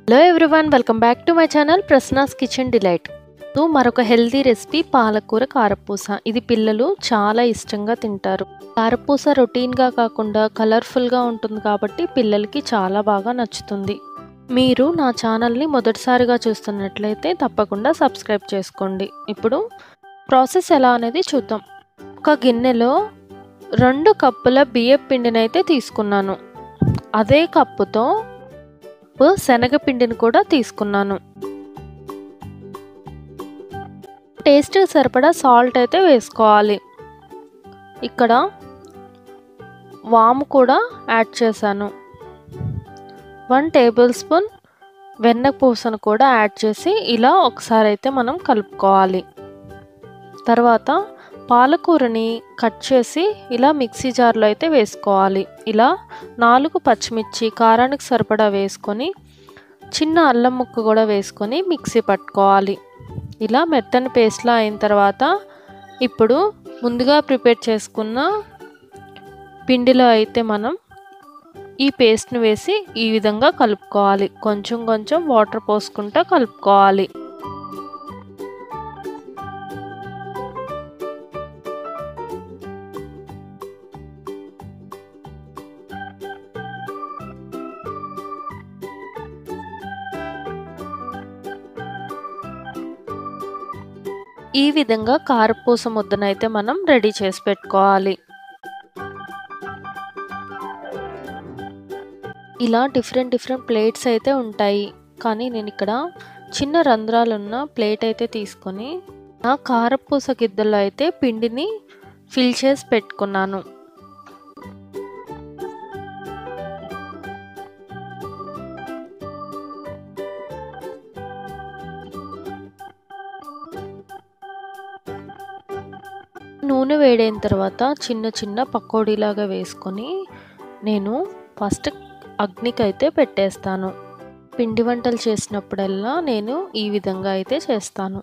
Hello everyone, welcome back to my channel Prasanna's kitchen delight. మరొక healthy recipe పాలకూర కారపూస. ఇది పిల్లలు చాలా ఇష్టంగా తింటారు. కారపూస రొటీన్గా కాకుండా కలర్ఫుల్గా ఉంటుంది కాబట్టి పిల్లలకి చాలా బాగా నచ్చుతుంది. మీరు నా ఛానల్ని మొదటిసారిగా చూస్తున్నట్లయితే తప్పకుండా సబ్స్క్రైబ్ చేసుకోండి. ఇప్పుడు ప్రాసెస్ ఎలా అనేది చూద్దాం. ఒక గిన్నెలో 2 కప్పుల బియ్యపు పిండినైతే తీసుకున్నాను. అదే కప్పుతో శనగపిండిని కూడా తీసుకున్నాను. టేస్ట్ సరిపడా సాల్ట్ అయితే వేసుకోవాలి. ఇక్కడ వాము కూడా యాడ్ చేశాను. 1 టేబుల్ స్పూన్ వెన్న పూసను కూడా యాడ్ చేసి ఇలా ఒకసారి అయితే మనం కలుపుకోవాలి. తర్వాత పాలకూరని కట్ చేసి ఇలా మిక్సీ జార్లో అయితే వేసుకోవాలి. ఇలా 4 పచ్చిమిర్చి కారానికి సరిపడా వేసుకొని చిన్న అల్లం ముక్క కూడా వేసుకొని మిక్సీ పట్టుకోవాలి. ఇలా మెత్తని పేస్ట్లా అయిన తర్వాత ఇప్పుడు ముందుగా ప్రిపేర్ చేసుకున్న పిండిలో అయితే మనం ఈ పేస్ట్ని వేసి ఈ విధంగా కలుపుకోవాలి. కొంచెం కొంచెం వాటర్ పోసుకుంటూ కలుపుకోవాలి. ఈ విధంగా కారపూస ముద్దనైతే మనం రెడీ చేసి పెట్టుకోవాలి. ఇలా డిఫరెంట్ ప్లేట్స్ అయితే ఉంటాయి, కానీ నేను ఇక్కడ చిన్న రంధ్రాలున్న ప్లేట్ అయితే తీసుకొని ఆ కారపూస గిద్దల్లో అయితే పిండిని ఫిల్ చేసి పెట్టుకున్నాను. నూనె వేడైన తర్వాత చిన్న చిన్న పకోడీలాగా వేసుకొని నేను ఫస్ట్ అగ్నికైతే పెట్టేస్తాను. పిండి వంటలు చేసినప్పుడల్లా నేను ఈ విధంగా అయితే చేస్తాను.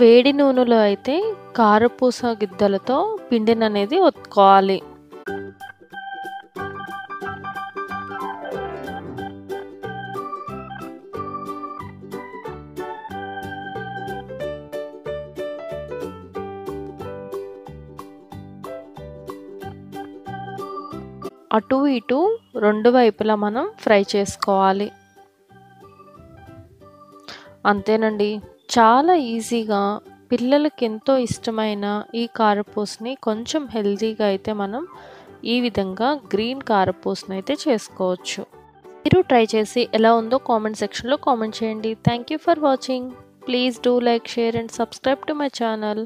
వేడి నూనెలో అయితే కారపూస గిద్దలతో పిండిని అనేది ఒత్తుకోవాలి. అటు ఇటు 2 వైపులా మనం ఫ్రై చేసుకోవాలి. అంతేనండి, చాలా ఈజీగా పిల్లలకి ఎంతో ఇష్టమైన ఈ కారపూసని కొంచెం హెల్తీగా అయితే మనం ఈ విధంగా గ్రీన్ కారపూసని అయితే చేసుకోవచ్చు. మీరు ట్రై చేసి ఎలా ఉందో కామెంట్ సెక్షన్లో కామెంట్ చేయండి. Thank you for watching. Please do like, share and subscribe to my channel.